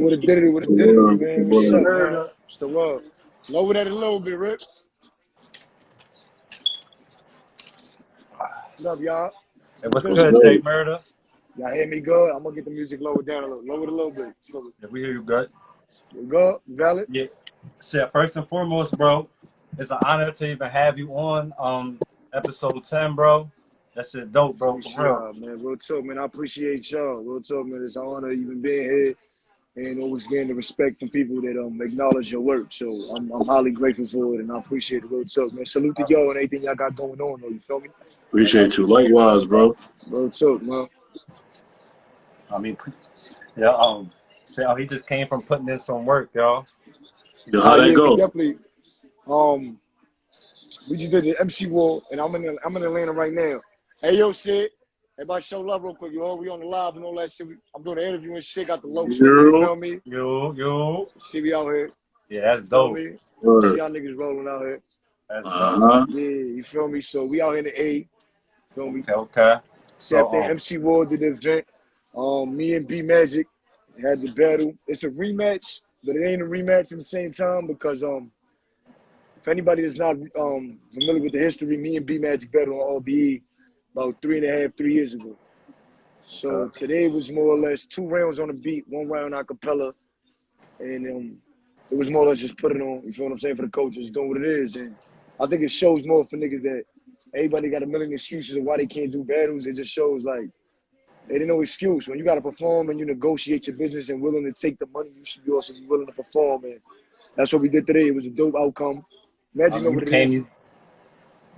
What it did, man. What's up, man? What's the word? Lower that a little bit, Rick. What up, y'all? Hey, what's good, Jay Murda? Y'all hear me good? I'm gonna get the music lowered down a little. Lower it a little bit. Yeah, we hear you good. You good? Valid? Yeah. So first and foremost, bro, it's an honor to even have you on episode 10, bro. That shit dope, bro, for real. Man. Real talk, man. I appreciate y'all. Real talk, man. It's an honor even being here and always getting the respect from people that acknowledge your work. So I'm highly grateful for it, and I appreciate it. Real talk, man. Salute to y'all and anything y'all got going on, though. You feel me? Appreciate you. Likewise, bro. Real talk, man. I mean, yeah, so he just came from putting in some work, y'all. Yo, how'd that go? We definitely, we just did the MC War, and I'm in Atlanta right now. Hey, yo, shit. Everybody show love real quick, yo. We on the live and all that shit. I'm doing the interview and shit. Got the low shit. You feel me? Yo. See me out here. Yeah, that's dope. See y'all niggas rolling out here. That's dope. Yeah, you feel me? So we out here in the A. Feel me? Okay. So MC War did the event. Me and B Magic had the battle. It's a rematch, but it ain't a rematch at the same time because if anybody that's not familiar with the history, me and B Magic battled on OBE about 3 years ago. So today was more or less 2 rounds on the beat, 1 round a cappella, and it was more or less just put it on. You feel what I'm saying, for the coaches doing what it is, and I think it shows more for niggas that everybody got a million excuses of why they can't do battles. It just shows like it ain't no excuse. When you got to perform and you negotiate your business and willing to take the money, you should be also be willing to perform. And that's what we did today. It was a dope outcome. Imagine what it is.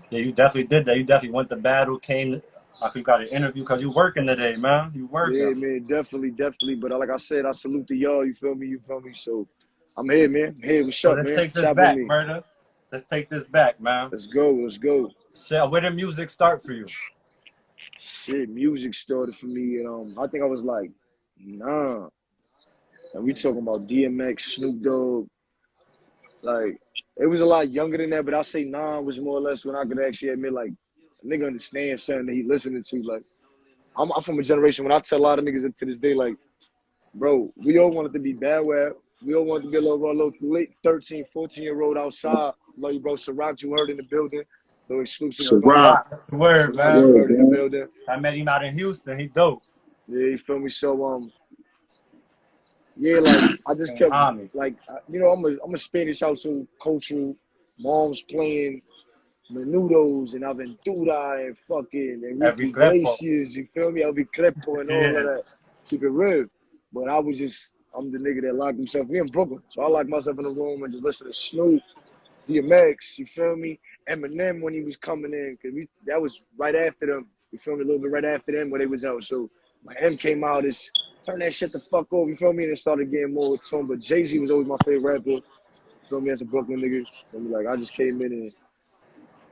Yeah, you definitely did that. You definitely went to battle, came, like you got an interview because you working today, man. You working. Yeah, man, definitely. But like I said, I salute to y'all. You feel me? So I'm here, man. Hey, what's up, man? Let's take this back, Murda. Let's take this back, man. Let's go. So, where did music start for you? Shit, music started for me. I think I was like 9. And we talking about DMX, Snoop Dogg. Like, it was a lot younger than that, but I say 9 was more or less when I could actually admit, like, a nigga understand something that he listening to. Like, I'm from a generation when I tell a lot of niggas to this day, like, bro, we all wanted to be bad web. We all wanted to be a little late 13, 14-year-old outside. Love you, bro. Ciroc, you heard in the building. No exclusive. Ciroc. That's the word, man. You heard in the building. I met him out in Houston. He dope. Yeah, you feel me? So, yeah, like, I just kept, like, you know, I'm a Spanish household, cultural. Mom's playing menudos and Aventura and fucking Enrique Iglesias, you feel me? Elvi Crepo and all of that. Keep it real. But I'm the nigga that locked himself in Brooklyn. So I locked myself in the room and just listen to Snoop, DMX, you feel me? Eminem when he was coming in, because that was right after them. You feel me? A little bit right after them when they was out. So my M came out, turn that shit the fuck over, you feel me? And it started getting more tone. But Jay-Z was always my favorite rapper. You feel me? As a Brooklyn nigga. So like I just came in and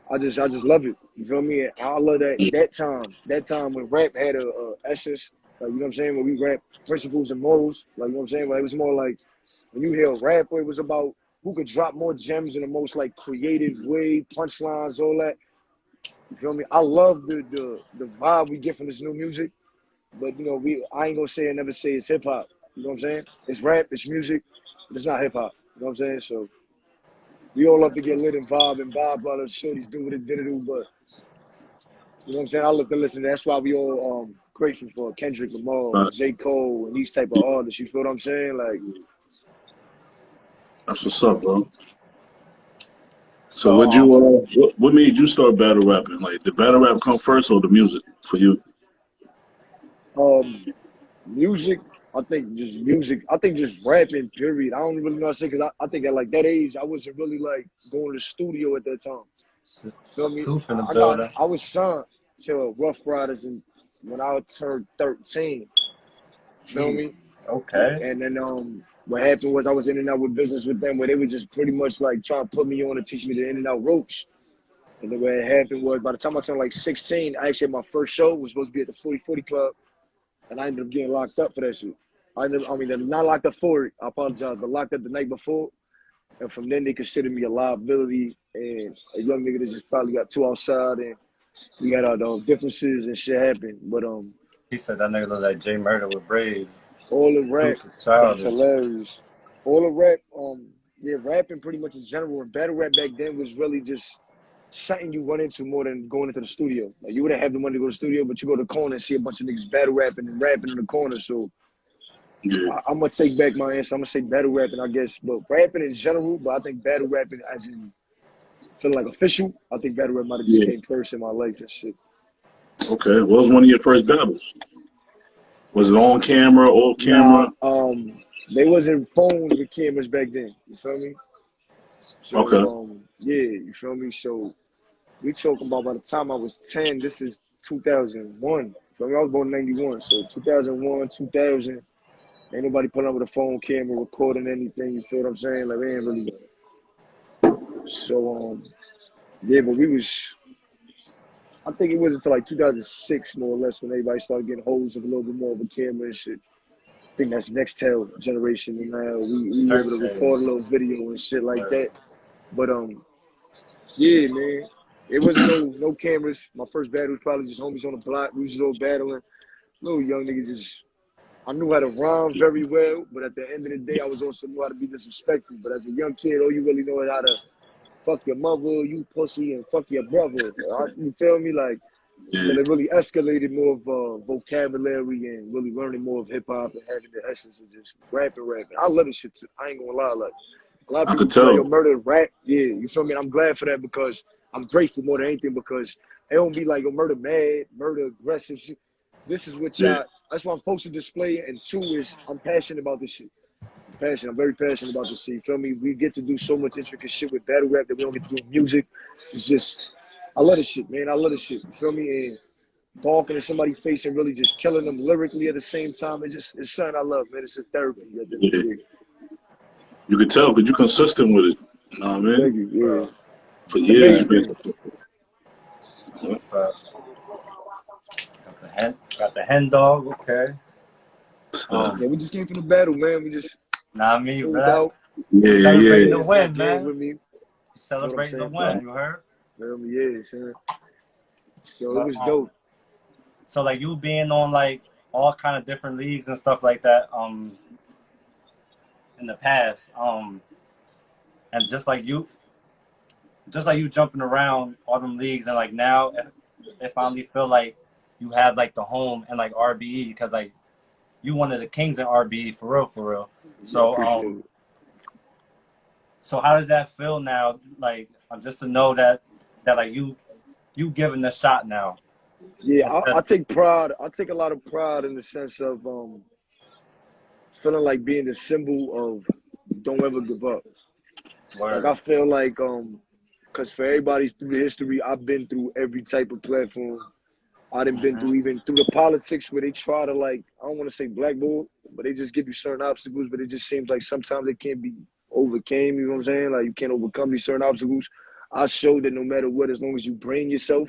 I just love it. You feel me? I love that time when rap had a essence, like, you know what I'm saying? When we rap principles and morals, like, you know what I'm saying? Like, it was more like when you hear rap, it was about who could drop more gems in the most like creative way, punchlines, all that. You feel me? I love the vibe we get from this new music, but you know, I ain't gonna say and never say it's hip hop. You know what I'm saying? It's rap, it's music, but it's not hip hop. You know what I'm saying? So we all love to get lit and vibe and vibe while the shorties do what it did to do, but you know what I'm saying? I love to listen. That's why we all grateful for Kendrick Lamar, J. Cole, and these type of artists. You feel what I'm saying? Like, that's what's up, bro. So what made you start battle rapping? Like, did battle rap come first or the music for you? Music. I think just music. I think just rapping, period. I don't really know what to say because I think at like that age, I wasn't really like going to the studio at that time. Feel me? I was signed to Rough Riders when I turned 13. Feel me? Okay. And then what happened was I was in and out with business with them where they were just pretty much like trying to put me on and teach me the in and out ropes. And the way it happened was by the time I turned like 16, I actually had my first show was supposed to be at the 4040 Club. And I ended up getting locked up for that shit. Not locked up for it, I apologize, but locked up the night before. And from then they considered me a liability and a young nigga that just probably got too outside and we got our differences and shit happened. But he said that nigga looked like Jay Murda with braids. All the rap, Deuce is that's childish. hilarious. All the rap, yeah, rapping pretty much in general. And battle rap back then was really just something you run into more than going into the studio. Like you wouldn't have the money to go to the studio, but you go to the corner and see a bunch of niggas battle rapping and rapping in the corner. So Yeah. I'm gonna take back my answer. I'm gonna say battle rapping, I guess, but rapping in general. But I think battle rapping, as in feeling like official, I think battle rap might have just Yeah. came first in my life and shit. Okay. What was one of your first battles? Was it on camera, off Nah, camera? they wasn't phones with cameras back then. You feel me? Okay. So yeah, you feel me? So we talking about by the time I was 10, this is 2001. So I was born in 91. So 2001, 2000, ain't nobody putting up with a phone camera recording anything. You feel what I'm saying? Like, they ain't really. So, yeah, but we was, I think it was until like 2006, more or less, when everybody started getting holds of a little bit more of a camera and shit. I think that's Nextel generation. And now we able to record a little video and shit like that. But, yeah, man. It wasn't no cameras. My first battle was probably just homies on the block. We was just all battling. Little young niggas just. I knew how to rhyme very well, but at the end of the day, I was also knew how to be disrespectful. But as a young kid, all you really know is how to fuck your mother, you pussy, and fuck your brother. You feel me? Like, Yeah. till it really escalated more of vocabulary and really learning more of hip hop and having the essence of just rapping. I love this shit too. I ain't gonna lie. Like, a lot of I people could be like, yo, tell. Murda rap. Yeah, you feel me? And I'm glad for that because I'm grateful more than anything because it don't be like, yo, Murda mad, Murda aggressive shit. This is what Yeah. y'all, that's what I'm supposed to display. And two is I'm passionate about this shit. I'm very passionate about this shit. You feel me? We get to do so much intricate shit with battle rap that we don't get to do in music. It's just, I love this shit, man. I love this shit. You feel me? And talking to somebody's face and really just killing them lyrically at the same time. It's something I love, man. It's a therapy at the end of Yeah. the day. You could tell because you're consistent with it. You know what I mean? Thank you. Yeah. For The years main you've been. thing. Yeah. Got the hen dog. Okay. Yeah, we just came from the battle, man. We just Nah, I mean, pulled out. Yeah, celebrating yeah. the Fans back win, in man. with me. You know what I'm Celebrating the saying? win. You heard? Feel me? Yeah, son. So it But, was dope. so like you being on like all kind of different leagues and stuff like that, in the past, and just like you jumping around all them leagues, and like now, it finally feel like you have like the home and like RBE because like you one of the kings in RBE for real. Yeah, So appreciate it. so how does that feel now? Like just to know that like you giving the shot now. Yeah, I take pride. I take a lot of pride in the sense of feeling like being the symbol of don't ever give up. Like I feel like because for everybody through the history, I've been through every type of platform. I done been through even through the politics where they try to like, I don't want to say blackball, but they just give you certain obstacles, but it just seems like sometimes they can't be overcame, you know what I'm saying? Like you can't overcome these certain obstacles. I showed that no matter what, as long as you bring yourself,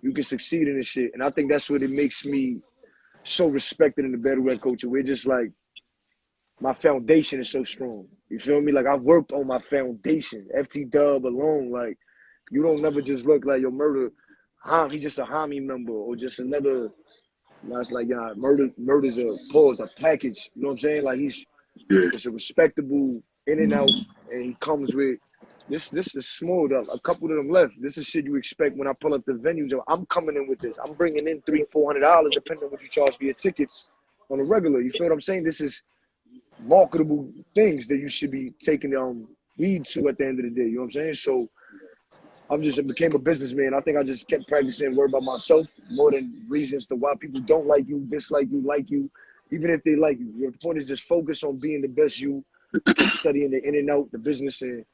you can succeed in this shit. And I think that's what it makes me so respected in the battle rap culture. We're just like, my foundation is so strong. You feel me? Like I've worked on my foundation. FT Dub alone, like you don't never just look like your Murda. He's just a homie member or just another. You know, it's like Murda's a package. You know what I'm saying? Like it's a respectable in and out, and he comes with this. This is small. A couple of them left. This is shit you expect when I pull up the venues. I'm coming in with this. I'm bringing in $300-400 depending on what you charge for your tickets on a regular. You feel what I'm saying? This is marketable things that you should be taking heed to at the end of the day. You know what I'm saying? So I became a businessman. I think I just kept practicing word about myself more than reasons to why people don't like you, dislike you, like you, even if they like you. The point is just focus on being the best you. I kept studying the in and out, the business, and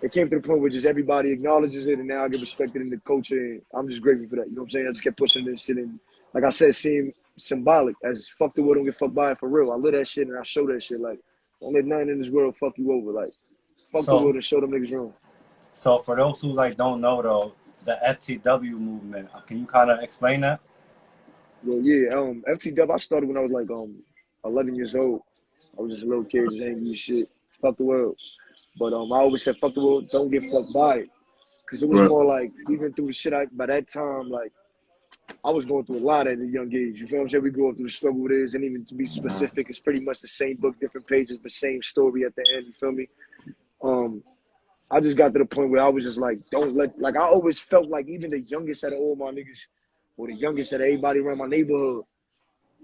it came to the point where just everybody acknowledges it, and now I get respected in the culture, and I'm just grateful for that. You know what I'm saying? I just kept pushing this shit, and like I said, seeing symbolic as fuck the world don't get fucked by it for real. I live that shit, and I show that shit. Like, don't let nothing in this world fuck you over. Like, fuck the world and show them niggas wrong. So for those who like don't know though, the FTW movement, can you kind of explain that? Well, yeah, FTW, I started when I was like 11 years old. I was just a little kid, just angry as shit. Fuck the world. But I always said, fuck the world, don't get fucked by it. Because it was more like, even through shit, by that time, like, I was going through a lot at a young age. You feel what I'm saying? We grew up through the struggle with this, and even to be specific, it's pretty much the same book, different pages, but same story at the end. You feel me? I just got to the point where I was just like, don't let, like, I always felt like even the youngest out of all my niggas, or the youngest out of everybody around my neighborhood,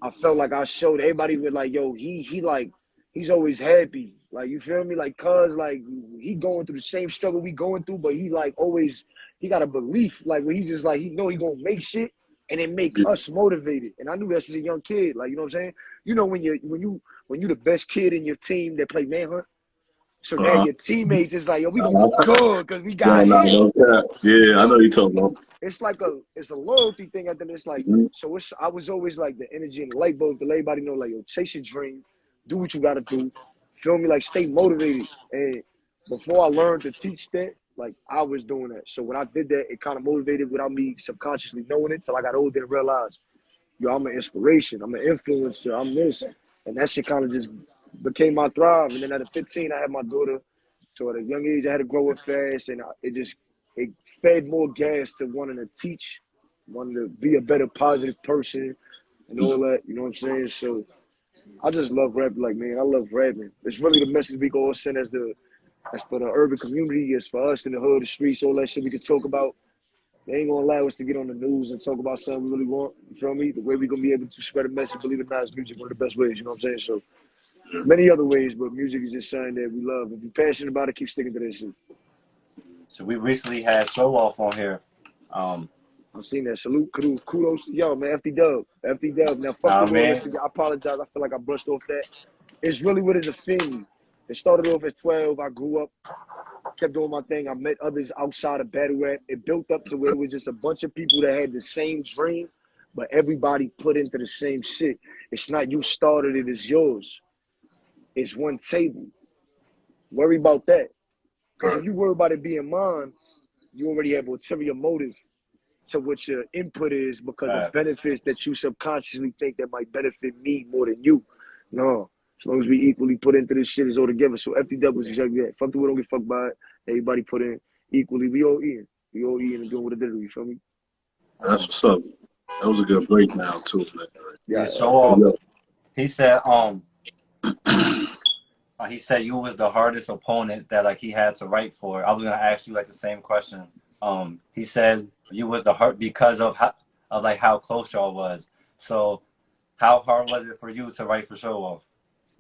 I felt like I showed everybody with like, yo, he like, he's always happy. Like, you feel me? Like, cuz, like, he going through the same struggle we going through, but he like always, he got a belief, like, where he just like, he know he gonna make shit, and it make us motivated. And I knew that as a young kid, like, you know what I'm saying? You know, when you the best kid in your team that play manhunt, so now your teammates is like, yo, we gonna be good because we got him. Yeah, I know you talking about. It's like it's a loyalty thing. I think it's like, so I was always like the energy and the light bulb to let everybody know, like, yo, chase your dream, do what you gotta do, feel me, like, stay motivated. And before I learned to teach that, like, I was doing that. So when I did that, it kind of motivated without me subconsciously knowing it. Till I got older and realized, yo, I'm an inspiration, I'm an influencer, I'm this, and that shit kind of just became my thrive. And then at 15, I had my daughter. So at a young age, I had to grow up fast, and it fed more gas to wanting to teach, wanting to be a better, positive person, and all that. You know what I'm saying? So I just love rap. Like, man, I love rapping. It's really the message we can all send as for the urban community, as for us in the hood, the streets, all that shit we can talk about. They ain't gonna allow us to get on the news and talk about something we really want. You feel me? The way we gonna be able to spread a message, believe it or not, is music one of the best ways. You know what I'm saying? So many other ways, but music is just something that we love. If you're passionate about it, keep sticking to that shit. So we recently had Show Off on here. I've seen that. Salute, kudos to y'all, man. FD Dub. Now, fuck the world. I apologize. I feel like I brushed off that. It's really what is offending me. It started off as 12. I grew up, kept doing my thing. I met others outside of battle rap. It built up to where it was just a bunch of people that had the same dream, but everybody put into the same shit. It's not you started it, it's yours. It's one table. Worry about that. Because if you worry about it being mine, you already have ulterior motive to what your input is because of benefits that you subconsciously think that might benefit me more than you. No. As long as we equally put into this shit, it's all together. So FTW was exactly that. Fuck the world, don't get fucked by it. Everybody put in equally. We all eating. We all eating and doing what it did. You feel me? That's what's up. That was a good breakdown too, man. Yeah, Show Off. He said, he said you was the hardest opponent that like he had to write for. I was gonna ask you like the same question. He said you was the hard because of how close y'all was. So how hard was it for you to write for Show Off?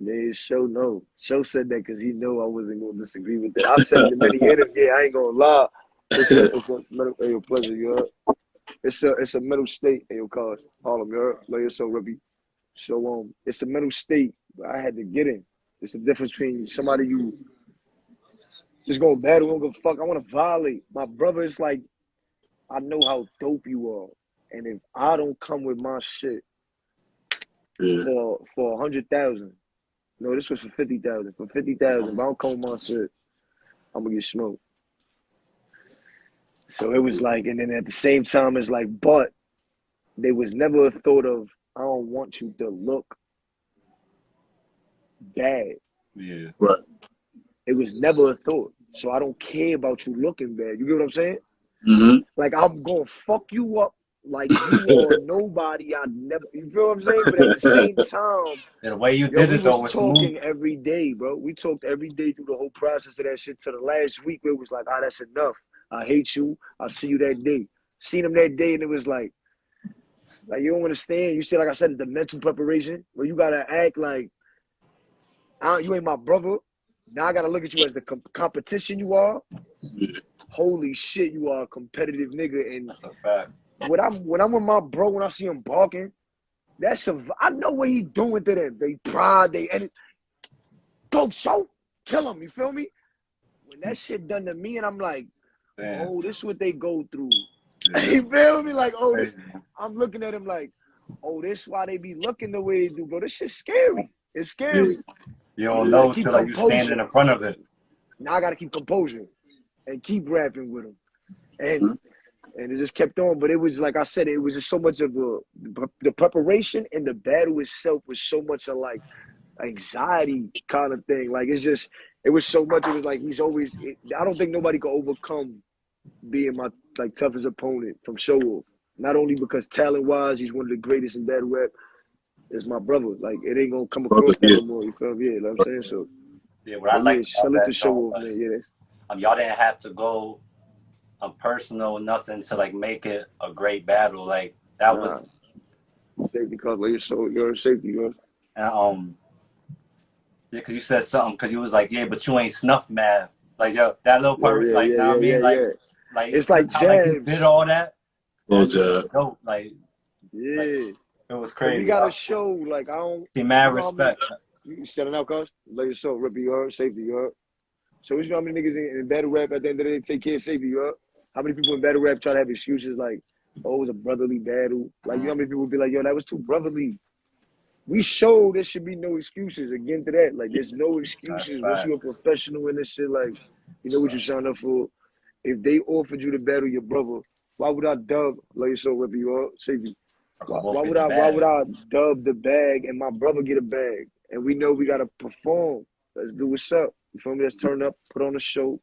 Man, Show said that because he knew I wasn't gonna disagree with that. I said it in many interviews. Yeah, I ain't gonna lie. It's a mental pleasure, you heard? It's a mental state, cause Harlem, you heard? Lay it so Rippy. So it's a mental state I had to get in. It's the difference between somebody you just gonna battle, don't give a fuck. I wanna violate. My brother is like, I know how dope you are. And if I don't come with my shit for 100,000, no, this was for 50,000. For 50,000, if I don't come with my shit, I'm gonna get smoked. So it was like, and then at the same time, it's like, but there was never a thought of, I don't want you to look bad. Yeah. Right. It was never a thought. So I don't care about you looking bad. You get what I'm saying? Mm-hmm. Like, I'm gonna fuck you up like you are nobody. I never, you feel what I'm saying? But at the same time, the way you did it though was talking every day, bro. We talked every day through the whole process of that shit to the last week where it was like, that's enough. I hate you. I'll see you that day. Seen him that day, and it was like you don't understand. You see, like I said, the mental preparation where you gotta act like you ain't my brother. Now I gotta look at you as the competition you are. Holy shit, you are a competitive nigga. And that's a fact. When I'm with my bro, when I see him barking, I know what he doing to them. They pride, go show, kill him. You feel me? When that shit done to me, and I'm like, oh, this is what they go through. Yeah. You feel me? Like, oh, this. I'm looking at him like, oh, this why they be looking the way they do, bro. This shit's scary. It's scary. You don't know until like you standing in front of it. Now I gotta keep composure and keep rapping with him, and it just kept on. But it was like I said, it was just so much of the preparation and the battle itself was so much of like anxiety kind of thing. Like it was so much. It was like he's always. I don't think nobody could overcome being my like toughest opponent from Show Off. Not only because talent-wise, he's one of the greatest in battle rap. It's my brother. Like, it ain't gonna come across that no more. You feel me? Yeah, you know what I'm saying? So, yeah, what I like about salute the that show song off, man. was, Yeah, y'all didn't have to go personal, nothing to like make it a great battle. Like that was safety cause like your safety, bro. And yeah, cause you said something, cause you was like, yeah, but you ain't snuff math. Like, yo, that little part, like, know what I mean? Like, It's like how like you jabs. did all that. Well, That's dope. Like, yeah, it was cause we crazy. gotta show. Like, I don't. See, mad You know how many, respect. you setting out, cause let your soul rip you heard, safety you heard. So you know how many niggas in battle rap at the end of the day take care of safety you heard? How many people in battle rap try to have excuses like, oh, it was a brotherly battle? Like, you know how many people would be like, yo, that was too brotherly. We showed there should be no excuses. Again to that, like there's no excuses. Once you're a professional in this shit, like you know what you signed up for. If they offered you to battle your brother, why would I dub like your soul rip you up? Safety. Why would I dub the bag and my brother get a bag? And we know we gotta perform. Let's do what's up. You feel me? Let's turn up, put on a show,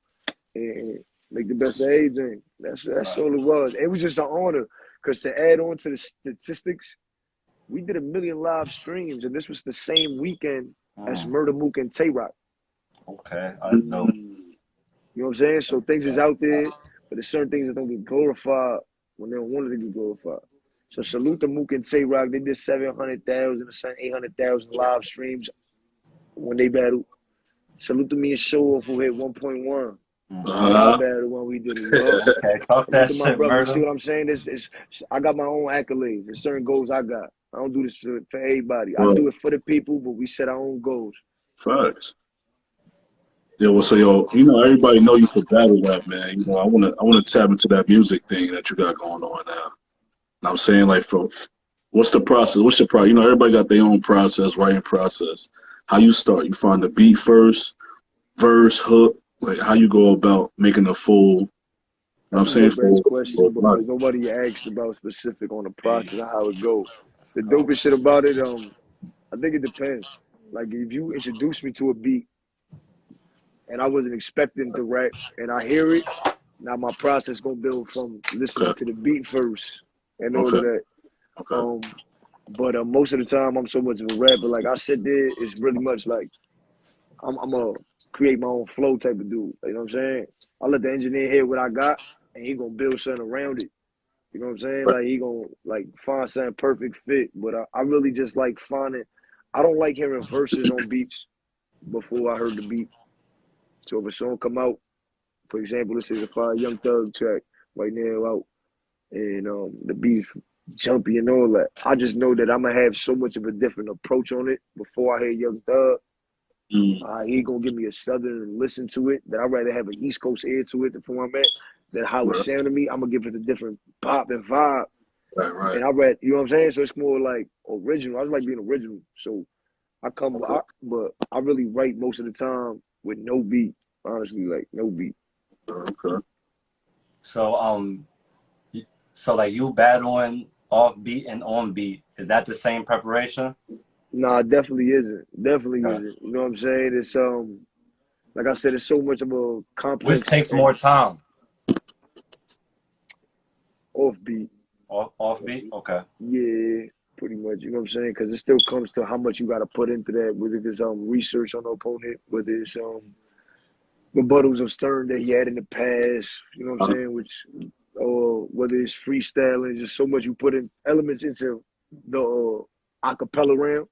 and make the best of everything. That's all it was. It was just an honor. Cause to add on to the statistics, we did 1 million live streams, and this was the same weekend as Murda and Tay-Rock. Okay, that's dope. You know what I'm saying? So things is out there, but there's certain things that don't get glorified when they don't want it to get glorified. So salute to Mook and Tay-Rock. They did 700,000 or 800,000 live streams when they battled. Salute to me and Show Off who hit 1.1. Battle when we did it. Okay, talk that shit, my brother. See what I'm saying? I got my own accolades. There's certain goals I got. I don't do this for everybody. I do it for the people, but we set our own goals. Facts. Yeah, well, so yo, you know, everybody know you for battle rap, man. You know, I wanna tap into that music thing that you got going on now. And I'm saying, like, what's the process? What's your process? You know, everybody got their own process, writing process. How you start? You find the beat first, verse, hook. Like, how you go about making a full? You know what I'm saying? Question because nobody asked about specific on the process of how it goes. The dopest shit about it, I think it depends. Like if you introduce me to a beat and I wasn't expecting to rap and I hear it, now my process gonna build from listening to the beat first and all of that. But most of the time I'm so much of a rapper. Like I sit there, it's really much like I'm a create my own flow type of dude. You know what I'm saying? I let the engineer hear what I got and he gonna build something around it. You know what I'm saying? Like he gonna like find something perfect fit. But I really just like finding. I don't like hearing verses on beats before I heard the beat. So if a song come out, for example, this is a Young Thug track right now out, and the beat's jumpy and all that. I just know that I'm gonna have so much of a different approach on it before I hear Young Thug. He gonna give me a southern listen to it. That I'd rather have an East Coast ear to it than where I'm at. That how it sound to me, I'm gonna give it a different pop and vibe. Right. And I read, you know what I'm saying? So it's more like original. I just like being original. So but I really write most of the time with no beat. Honestly, like no beat. Okay. So so like you battling off beat and on beat, is that the same preparation? Nah, it definitely isn't. Definitely isn't. You know what I'm saying? It's like I said, it's so much of a complex. Which takes more time? Offbeat. Offbeat? Okay. Yeah, pretty much. You know what I'm saying? Because it still comes to how much you got to put into that, whether it's research on the opponent, whether it's rebuttals of Stern that he had in the past, you know what I'm saying? Which, or whether it's freestyling, just so much you put in elements into the acapella realm.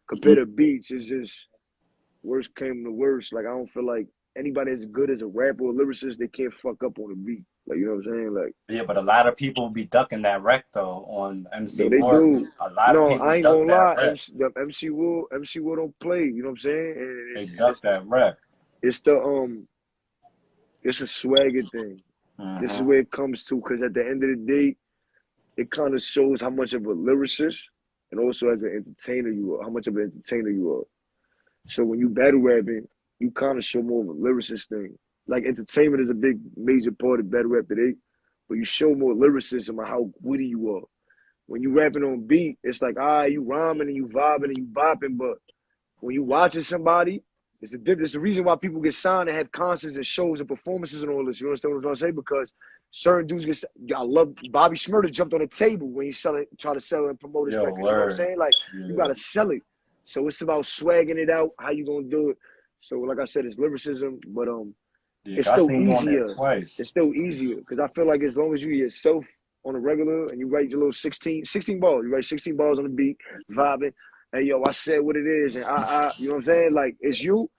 Compared to beats, it's just worst came to worst. Like I don't feel like anybody as good as a rapper or lyricist, they can't fuck up on a beat. Like you know what I'm saying? Like yeah, but a lot of people be ducking that wreck though on MC no, they War. do. A lot of people I ain't duck gonna that lie. wreck. MC Will don't play. You know what I'm saying? And They duck that wreck. It's it's a swagger thing. This is where it comes to, because at the end of the day, it kind of shows how much of a lyricist and also as an entertainer you are, how much of an entertainer you are. So when you battle rapping, you kind of show more of a lyricist thing. Like entertainment is a big major part of battle rap today, but you show more lyricism of how witty you are. When you rapping on beat, it's like, you rhyming and you vibing and you bopping, but when you watching somebody, it's the reason why people get signed and have concerts and shows and performances and all this. You understand what I'm trying to say? Because certain dudes get. I love Bobby Shmurda jumped on the table when he try to sell and promote his records. You know what I'm saying? Like you gotta sell it. So it's about swagging it out. How you gonna do it? So like I said, it's lyricism, but it's still easier. It's still easier because I feel like as long as you yourself on a regular and you write your little 16 balls, you write 16 balls on the beat, vibing. Hey yo, I said what it is, and you know what I'm saying? Like it's you.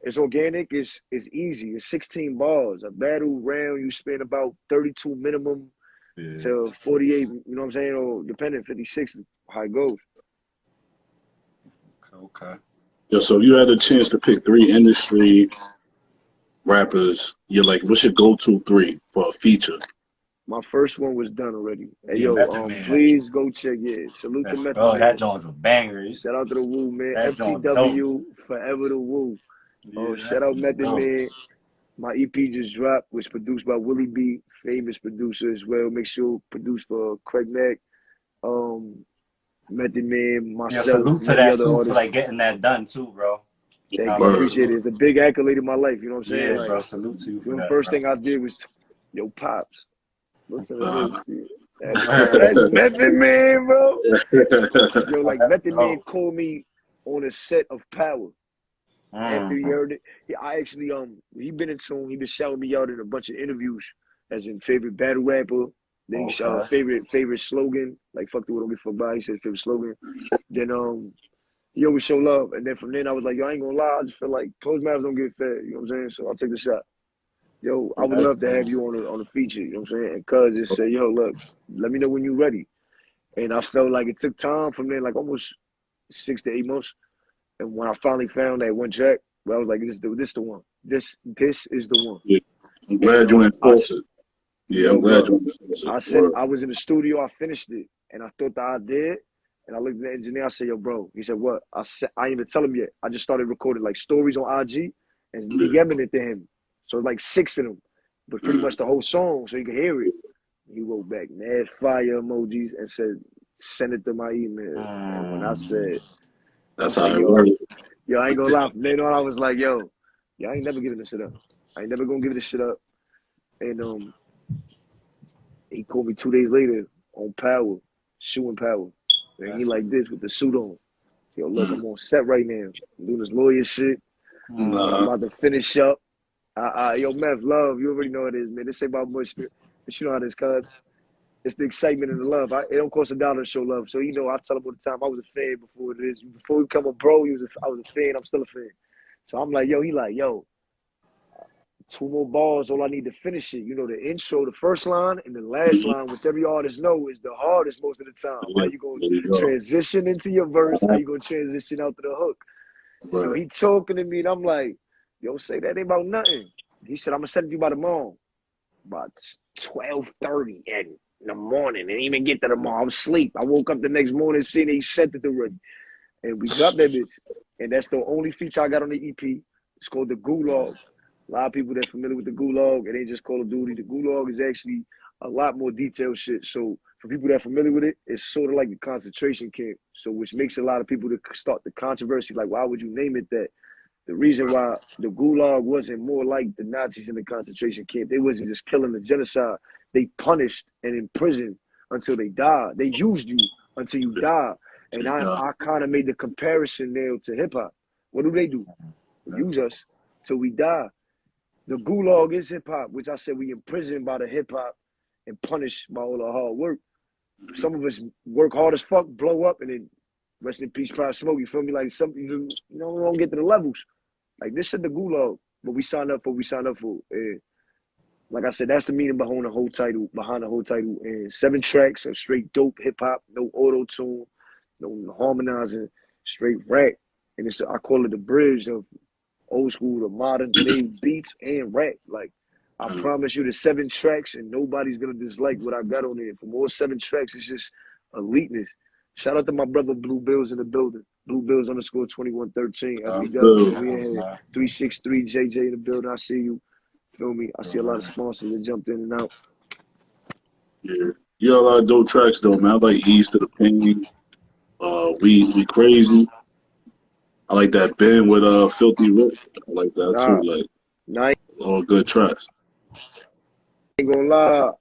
It's organic. It's easy. It's 16 balls. A battle round, you spend about 32 minimum to 48. You know what I'm saying? Or depending, 56 how it goes. Okay. Yo, so you had a chance to pick 3 industry rappers. You're like, what's your go-to 3 for a feature? My first one was done already. Hey yo, please go check it. Salute to Method Man. That joint's a banger. Shout out to the Woo, man. FTW, forever the Woo. Shout out Method Man. My EP just dropped, was produced by Willie B, famous producer as well. Make sure produced for Craig Mack, Method Man, myself. Yeah, salute to that too for like getting that done too, bro. Thank you, appreciate it. It's a big accolade in my life. You know what I'm saying? Yeah, like, bro. Salute to you for that. The first thing I did was, yo, Pops, listen to this shit. That's Method Man, bro. Yo, like Method Man called me on a set of Power. After he heard it, I actually he been in tune. He been shouting me out in a bunch of interviews as in favorite battle rapper. Then he shouted favorite slogan, like fuck the world, don't give a fuck by. He said favorite slogan. Then he always show love. And then from then I was like, yo, I ain't gonna lie, I just feel like closed mouths don't get fed. You know what I'm saying? So I'll take the shot. Yo, I would love to have you on the feature. You know what I'm saying? And cuz just said, yo, look, let me know when you're ready. And I felt like it took time from then, like almost 6 to 8 months. And when I finally found that one track, where I was like, this is the one. This is the one. Yeah. I'm glad you enforced it. Yeah, I'm glad you enforced it. I was in the studio, I finished it, and I thought that I did. And I looked at the engineer, I said, yo, bro. He said, what? I didn't even tell him yet. I just started recording like stories on IG and DMing it to him. So like 6 of them, but pretty much the whole song so you can hear it. He wrote back mad fire emojis and said, send it to my email. And when I said, that's how it works. Yo, I ain't gonna lie. From then on, I was like, yo, I ain't never giving this shit up. I ain't never gonna give this shit up. And he called me 2 days later on Power, shooting Power. And he like this with the suit on. Yo, look, I'm on set right now. I'm doing this lawyer shit. I'm about to finish up. Yo, Meth, love, you already know what it is, man. This ain't about much, but you know how this, cuz. It's the excitement and the love. It don't cost $1 to show love. So, you know, I tell him all the time, I was a fan before it is. Before we become a bro, I was a fan. I'm still a fan. So I'm like, yo, he like, yo, 2 more balls, all I need to finish it. You know, the intro, the first line, and the last line, which every artist know is the hardest most of the time. How you going to transition into your verse? How you going to transition out to the hook? Right. So he talking to me, and I'm like, yo, say that ain't about nothing. He said, I'm going to send it to you by tomorrow. About 12:30 in the morning. And even get to tomorrow. I was asleep. I woke up the next morning, seeing he sent it already. And we got that bitch. And that's the only feature I got on the EP. It's called the Gulag. A lot of people that are familiar with the Gulag, it ain't just Call of Duty. The Gulag is actually a lot more detailed shit. So for people that are familiar with it, it's sort of like the concentration camp. So which makes a lot of people to start the controversy. Like, why would you name it that? The reason why the Gulag wasn't more like the Nazis in the concentration camp, they wasn't just killing the genocide. They punished and imprisoned until they died. They used you until you die. And I kind of made the comparison now to hip-hop. What do? They use us till we die. The Gulag is hip-hop, which I said we imprisoned by the hip-hop and punished by all the hard work. Some of us work hard as fuck, blow up, and then rest in peace, Pride Smoke. You feel me? Like something, you know, we don't get to the levels. Like this is the Gulag, but we signed up for. And like I said, that's the meaning behind the whole title. And 7 tracks of straight dope hip hop, no auto tune, no harmonizing, straight rap. And I call it the bridge of old school to modern day beats and rap. Like I promise you, the 7 tracks, and nobody's gonna dislike what I got on there. From all 7 tracks, it's just eliteness. Shout out to my brother Blue Bills in the building. Blue Bills _2113. SBW. We in here. 363 JJ in the building. I see you. Feel me? I see a lot of sponsors that jumped in and out. Yeah. You got a lot of dope tracks though, man. I like Ease to the Pain. We Crazy. I like that Ben with Filthy Rip. I like that too. Like nice. All good tracks. ain't gonna lie,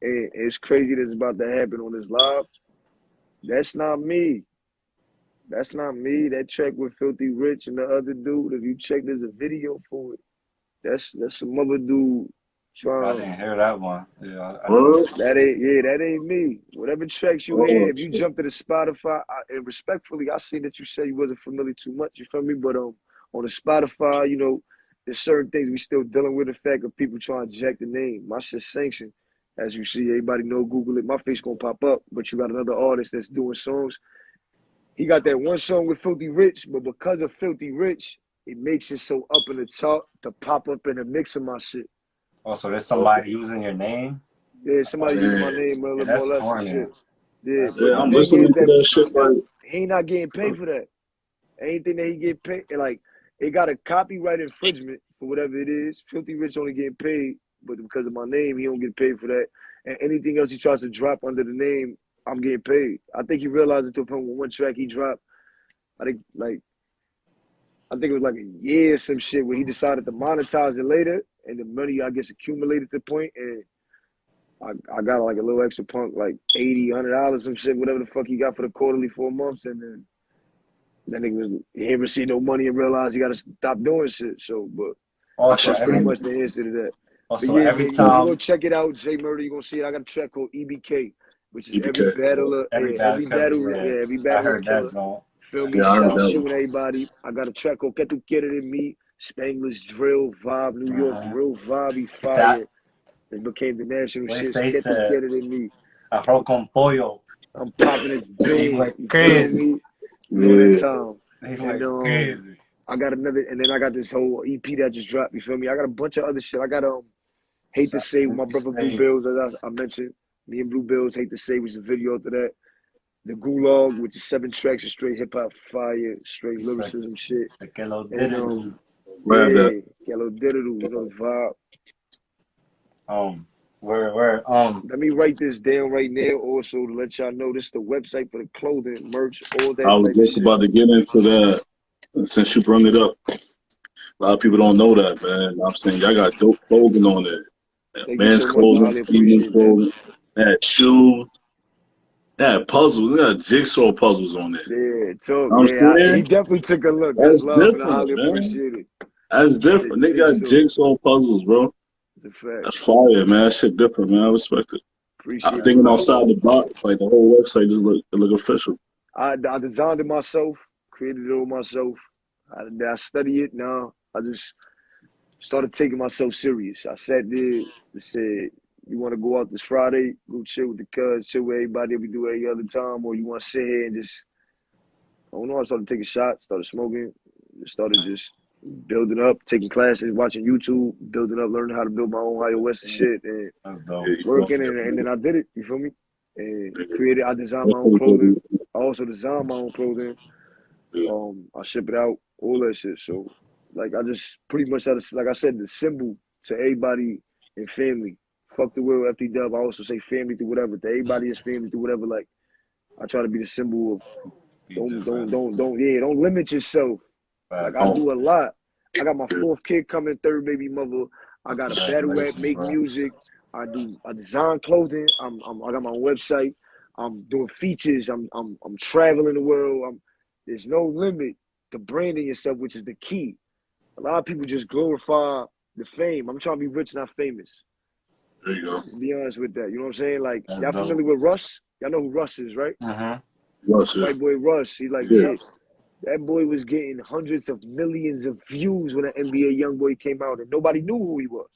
it's crazy that's about to happen on this live. That's not me. That's not me. That track with Filthy Rich and the other dude, if you check, there's a video for it. That's some other dude I trying. didn't hear that one. Yeah, That ain't me. Whatever tracks you hear, if you shit. jump to the Spotify, and respectfully, I see that you said you wasn't familiar too much. You feel me? But on the Spotify, you know, there's certain things we still dealing with. The fact of people trying to jack the name. My shit's sanctioned, as you see. Everybody know, Google it. My face gonna pop up. But you got another artist that's doing songs. He got that one song with Filthy Rich, but because of Filthy Rich, it makes it so up in the chart to pop up in the mix of my shit. Oh, so there's somebody using your name? Yeah, somebody using my name more or less and shit. Yeah, but Yeah, the I'm thing listening is to that shit like he not getting paid for that. Anything that he get paid, like it got a copyright infringement for whatever it is. Filthy Rich only getting paid, but because of my name, he don't get paid for that. And anything else he tries to drop under the name, I'm getting paid. I think he realized it to from one track he dropped. I think it was like a year or some shit where he decided to monetize it later, and the money I guess accumulated to the point, and I got like a little extra punk, like $80, $100, some shit, whatever the fuck he got for the quarterly 4 months, and then that nigga he didn't receive no money and realized he got to stop doing shit. So, but So that's pretty much the answer to that. But so yeah, every man, you go time, check it out, J Murda. You gonna see it. I got a track called EBK, which is every EBK. battler, every every battle, yeah, every I battler heard that killer. song. Feel me? Yeah, I heard Start that shit one. with everybody. I got a track called "Que Tu Quieres de Me," Spanglish drill vibe, New York real vibe, fire. It became the national What shit. they "Que Tu said, Quieres de Me." arroz con pollo. I'm popping his He joint. went You feel crazy. me? During that Yeah. time, He and went crazy. I got another, and then I got this whole EP that just dropped. You feel me? I got a bunch of other shit. I got Hate to Say with my brother Blue Bills, as I mentioned. Me and Blue Bills, Hate to Say was a video after that. The Gulag, which is 7 tracks of straight hip hop fire, straight lyricism shit. And Grab that. yeah, Yellow Diddle, you know the vibe. Where Let me write this down right now also to let y'all know this is the website for the clothing, merch, all I that was type of just shit. about to get into that since you brought it up. A lot of people don't know that, man. I'm saying y'all got dope clothing on there. Thank you Men's so much. I clothing, highly female appreciate that. clothing, that shoes, that puzzles, that jigsaw puzzles on there. Yeah, talk. I'm Yeah, he saying definitely took a look. That's that's love, and I different, highly man. appreciate it. That's Said different. They got jigsaw. jigsaw puzzles, bro. It's a fact. That's fire, man. That shit different, man. I respect it. I'm Appreciate it, thinking brother. outside the box, like the whole website just look official. I designed it myself, created it all myself. I study it now. I just started taking myself serious. I sat there and said, "You want to go out this Friday? Go chill with the cuz, chill with everybody that we do every other time, or you want to sit here and just?" I don't know. I started taking shots, started smoking, started just building up, taking classes, watching YouTube, building up, learning how to build my own iOS and shit, and that's dope. Yeah, working, and then I did it. You feel me? And created. I designed my that's own pretty clothing. good. I also designed my own clothing. Yeah. I ship it out, all that shit. So, like, I just pretty much had, like I said, the symbol to everybody in family. Fuck the will, FT Dub. I also say family through whatever. To everybody is family through whatever. Like, I try to be the symbol of don't limit yourself. Like, I do a lot. I got my 4th kid coming, 3rd baby mother. I got a battle rap, make music. I design clothing. I got my own website. I'm doing features. I'm traveling the world. There's no limit to branding yourself, which is the key. A lot of people just glorify the fame. I'm trying to be rich, not famous. There you go. To be honest with that, you know what I'm saying? Like, That's y'all dope. familiar with Russ? Y'all know who Russ is, right? Russ, yeah. White boy Russ. He like, yeah. That boy was getting hundreds of millions of views when an NBA YoungBoy came out, and nobody knew who he was.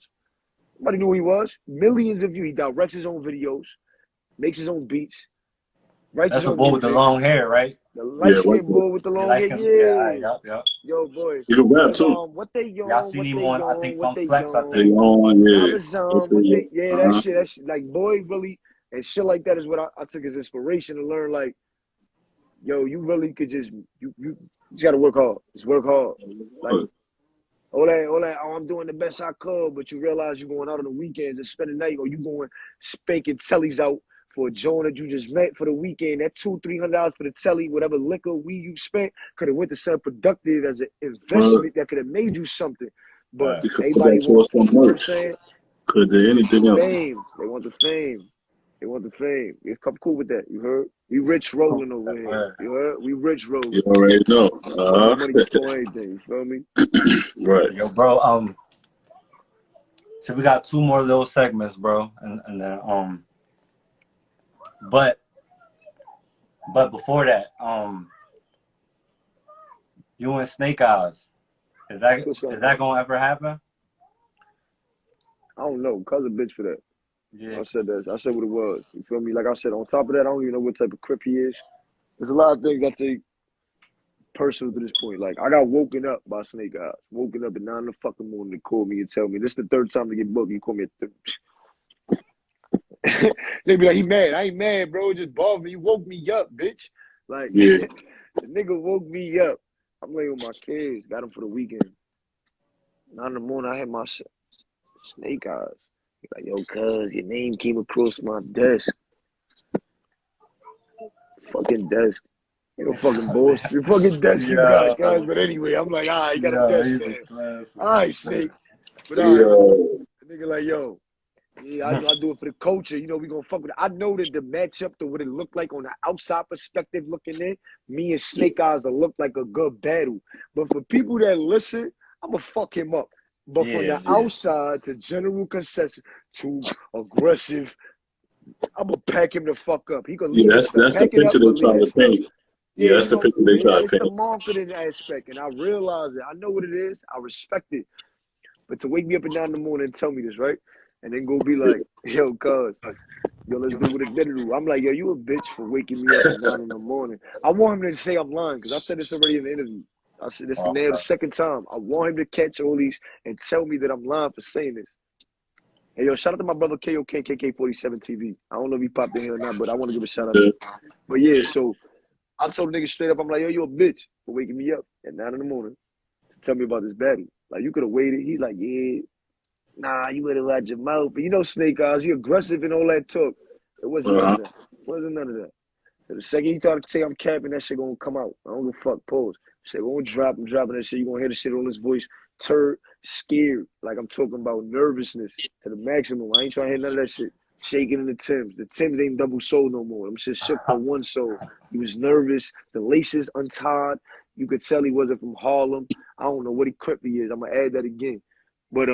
Nobody knew who he was. Millions of views. He directs his own videos, makes his own beats, writes That's his the own boy with the music. long hair, right? The light-skinned boy with the long hair. Yeah. Yep. Yo, boy. You can rap too. What they Y'all on, seen what him they on, I on, think, what Funk they Flex, I They think. on. on, yeah. Amazon, what they, that shit, that's like, boy, really, and shit like that is what I took as inspiration to learn, like, yo, you really could just, you just gotta work hard. Just work hard. Like, all that, oh, I'm doing the best I could, but you realize you're going out on the weekends and spending the night, or you going spanking tellies out for a joint that you just met for the weekend. That $200-$300 for the telly, whatever liquor, weed you spent, could have went to something productive as an investment that could have made you something. But You could put everybody that towards want, some you know what I'm merch. saying? Could there anything else? Fame. They want the fame. They want the fame. We're cool with that. You heard? We rich rolling over here. You heard? We rich rolling. You already know. Money before anything. You feel me? Right. Yo, bro. So we got 2 more little segments, bro, and then but before that, you and Snake Eyes, is that gonna ever happen? I don't know. Cuz a bitch for that. Yeah. I said that. I said what it was. You feel me? Like I said, on top of that, I don't even know what type of crip he is. There's a lot of things I take personal to this point. Like, I got woken up by Snake Eyes. Woken up at 9 in the fucking morning to call me and tell me, this is the 3rd time to get booked. You call me at They be like, he mad. I ain't mad, bro. It just bothered me. You woke me up, bitch. Like, Yeah. the nigga woke me up. I'm laying with my kids. Got them for the weekend. 9 in the morning, I had my Snake Eyes. He's like, yo, cuz, your name came across my desk. Fucking desk. You fucking bullshit. You fucking desk you got, guys. But anyway, I'm like, all right, you got a desk there. All right, Snake. But all right. The nigga like, yo, yeah, I do it for the culture. You know, we gonna fuck with it. I know that the matchup to what it looked like on the outside perspective looking in, me and Snake Eyes will look like a good battle. But for people that listen, I'm gonna fuck him up. But from the outside to general consensus to aggressive, I'm gonna pack him the fuck up. He could leave that's the picture they're trying to paint. Yeah, that's the picture they try to paint. It's the marketing aspect, and I realize it. I know what it is. I respect it. But to wake me up at 9 in the morning and tell me this, right? And then go be like, yo, cuz, yo, let's do what it did to do. I'm like, yo, you a bitch for waking me up at 9 in the morning. I want him to say I'm lying, because I said this already in the interview. I said this now the 2nd time. I want him to catch all these and tell me that I'm lying for saying this. Hey, yo, shout out to my brother KOK, KK47 TV. I don't know if he popped in here or not, but I want to give a shout out to him. But yeah, so I told the nigga straight up, I'm like, yo, you a bitch for waking me up at 9 in the morning to tell me about this battle. Like, you could have waited. He's like, yeah, nah, you better watch your mouth. But you know Snake Eyes, he aggressive and all that talk. It wasn't none of that. It wasn't none of that. So the second he tried to say I'm capping, that shit gonna come out. I don't give a fuck, pause. Shit gonna drop, I'm dropping that shit. You gonna hear the shit on his voice, turd, scared. Like I'm talking about nervousness to the maximum. I ain't trying to hear none of that shit. Shaking in the Timbs. The Timbs ain't double soul no more. Them shit shook for one soul. He was nervous. The laces untied. You could tell he wasn't from Harlem. I don't know what he crippy is. I'm gonna add that again. But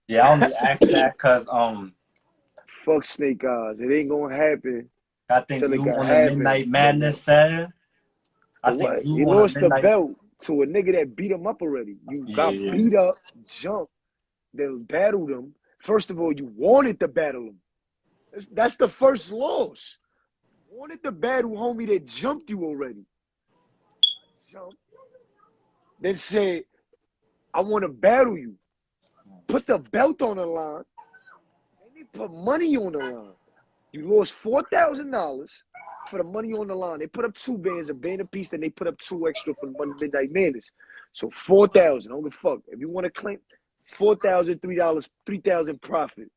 yeah, I only asked that because fuck Snake Eyes. It ain't gonna happen. I think you on the Midnight Madness setting. I think you he lost the belt to a nigga that beat him up already. You got beat up, jumped, then battled him. First of all, you wanted to battle him. That's the first loss. You wanted to battle homie that jumped you already. Jumped. Then said, I want to battle you. Put the belt on the line. And they put money on the line. You lost $4,000 for the money on the line. They put up 2 bands, a band apiece, then they put up 2 extra for the Midnight Madness. So $4,000. Don't give a fuck. If you want to claim $4,000, $3,000 profit.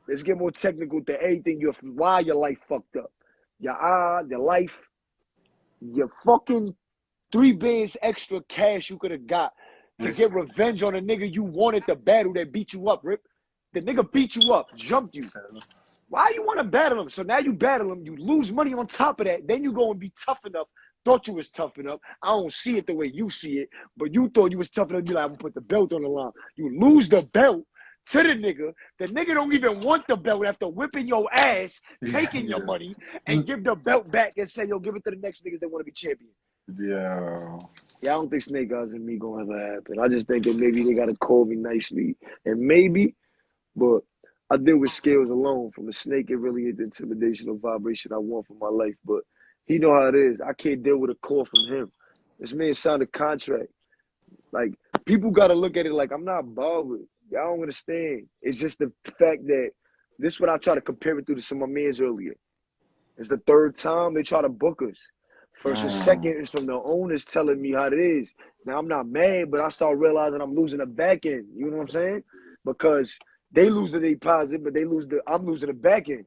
Let's get more technical to everything. Why your life fucked up. Your life, your fucking 3 bands extra cash you could have got to get revenge on a nigga you wanted to battle that beat you up, Rip. The nigga beat you up, jumped you. Why you want to battle him? So now you battle him, you lose money on top of that, then you go and be tough enough. Thought you was tough enough. I don't see it the way you see it, but you thought you was tough enough to be like, I'm gonna put the belt on the line. You lose the belt to the nigga. The nigga don't even want the belt after whipping your ass, taking your money, and give the belt back and say, yo, give it to the next niggas that want to be champion. Yeah. Yeah, I don't think Snake Eyes and me gonna ever happen. I just think that maybe they gotta call me nicely. And maybe, but I deal with scales alone. From a snake, it really is the intimidation or vibration I want for my life. But he know how it is. I can't deal with a call from him. This man signed a contract. Like, people gotta look at it like I'm not bothered. Y'all don't understand. It's just the fact that this is what I try to compare it to some of my mans earlier. It's the 3rd time they try to book us. First and second is from the owners telling me how it is. Now, I'm not mad, but I start realizing I'm losing the back end. You know what I'm saying? Because they lose the deposit, but I'm losing the back end.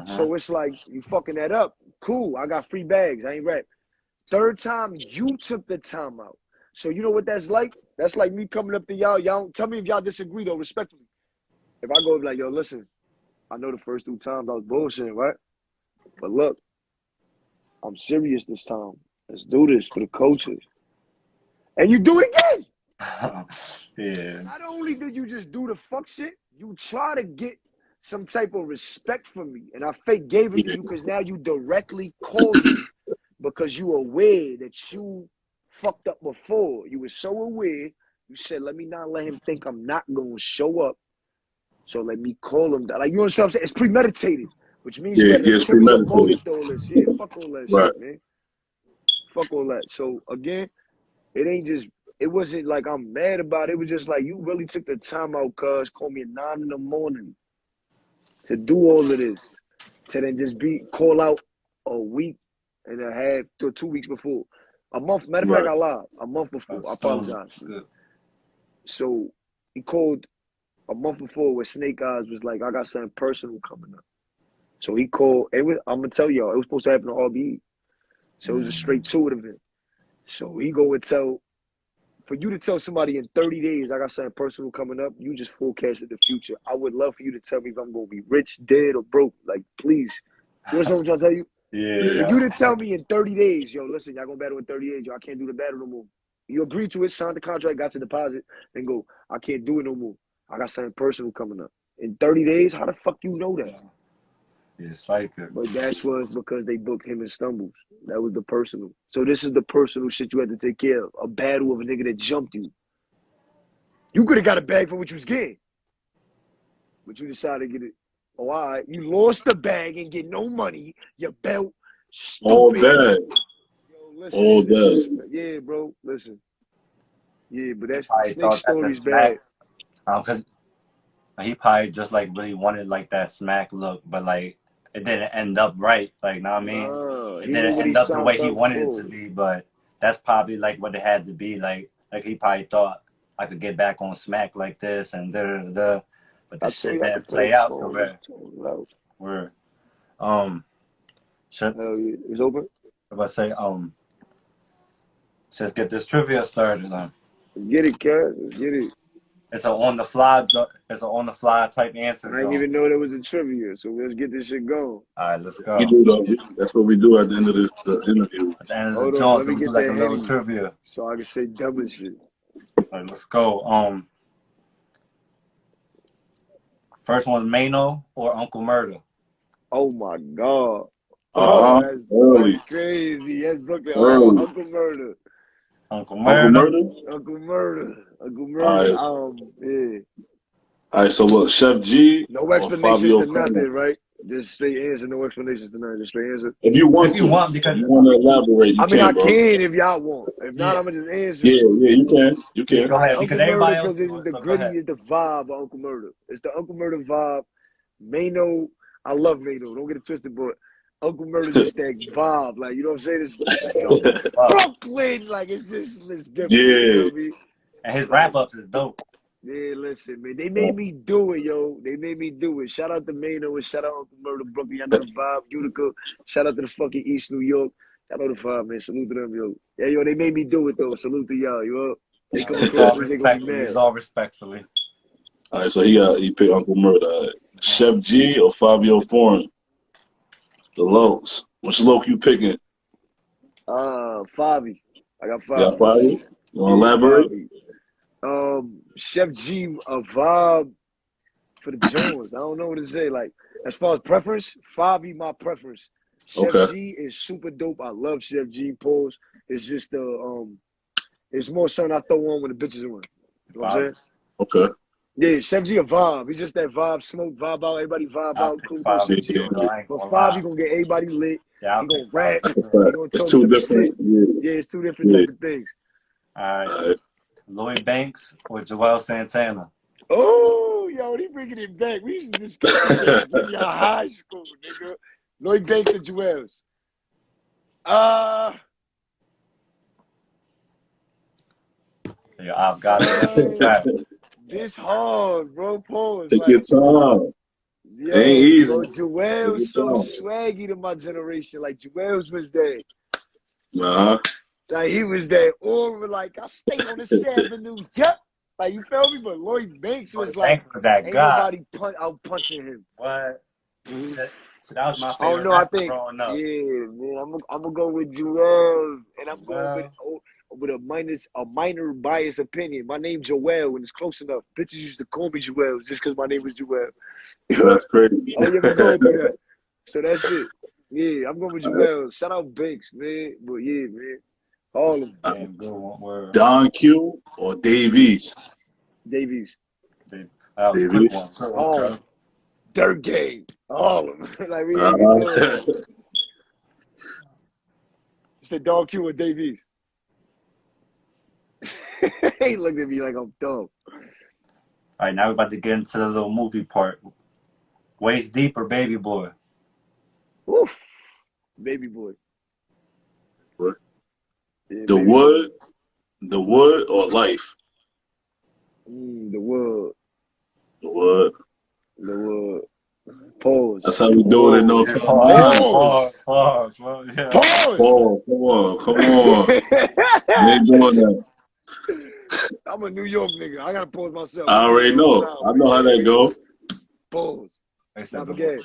So it's like, you fucking that up. Cool, I got free bags. I ain't rap. 3rd time, you took the time out. So you know what that's like? That's like me coming up to y'all. Y'all tell me if y'all disagree, though, respectfully. If I go like, yo, listen, I know the first 2 times I was bullshitting, right? But look, I'm serious this time. Let's do this for the coaches. And you do it again. Yeah. Not only did you just do the fuck shit, you try to get some type of respect from me. And I fake gave it to you because now you directly called me because you aware that you fucked up before. You were so aware. You said, let me not let him think I'm not going to show up. So let me call him. Like, you know what I'm saying? It's premeditated, which means you had an ulterior motive to all this. Yeah, fuck all that shit, man. Fuck all that. So, again, it ain't just, it wasn't like I'm mad about it. It was just like, you really took the time out, cuz, call me at 9 in the morning to do all of this. To then just call out a week and a half to 2 weeks before. A month, matter of fact, I lied. A month before. I apologize. So he called a month before where Snake Eyes was like, I got something personal coming up. So he called, I'm going to tell y'all, it was supposed to happen to RBE. So it was a straight 2 event. So he go and tell, for you to tell somebody in 30 days, I got something personal coming up, you just forecasted the future. I would love for you to tell me if I'm going to be rich, dead, or broke. Like, please. You know what I'm trying to tell you? Yeah. For you to tell me in 30 days, yo, listen, y'all going to battle in 30 days, yo, I can't do the battle no more. You agree to it, signed the contract, got your deposit, then go, I can't do it no more. I got something personal coming up. In 30 days, how the fuck you know that? Yeah, psycho. But that was because they booked him in Stumbles. That was the personal. So this is the personal shit you had to take care of. A battle of a nigga that jumped you. You could have got a bag for what you was getting. But you decided to get it. Oh, all right. You lost the bag and get no money. Your belt, stupid. All that. Yo, listen, All that. yeah, bro. Listen. Yeah, but that's I Snake story's bad. Because he probably just like really wanted like that smack look, but like it didn't end up right. Like, know what I mean? It didn't end up the way he wanted it to be, but that's probably like what it had to be. Like he probably thought I could get back on smack like this and da. But the shit didn't play out correct. Word. Shit. Hell yeah. It's open? If I say let's get this trivia started. Get it, Cat. Let's get it. It's an on the fly. It's an on the fly type answer. I didn't even know there was a trivia, so let's get this shit going. All right, let's go. We do though. That's what we do at the end of the interview. At the end of the Jones, we do like a little Henny trivia, so I can say dumb shit. All right, let's go. First one, Mano or Uncle Murda? Oh my God. That's crazy. That's Brooklyn. Uncle Murda. Uncle Murda. Uncle Murda. Yeah. All right, so look, Chef G. No explanations to nothing, right? Just straight answer, no explanations to nothing. Just straight answer. If you want to elaborate, you can. I can if y'all want. If not, I'm gonna just answer. Yeah, you can. You can. Go ahead. Uncle Murda, because it's the gritty, is the vibe of Uncle Murda. It's the Uncle Murda vibe. Mano, I love Mano. Don't get it twisted, but Uncle Murda just that vibe. Like, you know what I'm saying? It's Brooklyn. Like, it's different. Yeah. You know what I mean? And his wrap-ups is dope. Yeah, listen, man. They made me do it, yo. They made me do it. Shout out to Mano and shout out Uncle Murda, Brooklyn. Y'all know the vibe. Utica. Shout out to the fucking East New York. Y'all know the vibe, man. Salute to them, yo. Yeah, yo, they made me do it, though. Salute to y'all, yo. They come across and they gonna be mad. It's all respectfully. All right, so he picked Uncle Murda. Chef G or Fabio Foreign? The Lokes. Which Loke you picking? Favi. I got Favi. You got Favi? You want to elaborate? Chef G, a vibe for the Jones. I don't know what to say. Like, as far as preference, Favi, my preference. Chef G is super dope. I love Chef G. Pause. It's just it's more something I throw on when the bitches are on. You know what I'm saying? Okay. Yeah, Chef G a vibe. He's just that vibe, smoke, vibe out, everybody vibe out. Cool, Chef G. But Favi gonna get everybody lit. Yeah, he gonna rap. He gonna talk some shit. Yeah, it's 2 different type of things. All right. Lloyd Banks or Joel Santana? Oh, yo, they bringing it back. We used to discuss this in junior high school, nigga. Lloyd Banks or Joel's? Yeah, I've got it. This hard, bro. Pause. Take your time. Yo, ain't easy. Bro, Joel's so swaggy to my generation. Like, Joel's was that. Uh-huh. Like, he was that aura. Like, I stay on the Avenue. Yep. Like, you feel me? But Lloyd Banks was like, Thanks for that ain't guy. nobody out punching him. What? Mm-hmm. So that was my I favorite don't know. I rapper think, growing up. yeah, man. I'm gonna go with Joel, and I'm going with a minor biased opinion. My name's Joel, and it's close enough. Bitches used to call me Joel just because my name was Joel. That's crazy. Oh, you ever going through that? So that's it. Yeah, I'm going with Joel. Shout out Banks, man. But yeah, man. All of them. Damn, good one word. Don Q or Davies? Davies. That was a quick one. So, oh, Dirt Game. All of them. Like, we ain't even doing that. You said Don Q or Davies? He looked at me like I'm dumb. All right, now we're about to get into the little movie part. Waist Deep or Baby Boy? Oof. Baby Boy. What? Yeah, the Wood, The Wood or Life? The Wood. The Wood. The Wood. Pause. That's how we do it in North Carolina. Pause. Pause. Yeah. Pause. Come on. You ain't doing that. I'm a New York nigga. I gotta pause myself. I already know. I know how that go. Pause. Not forget.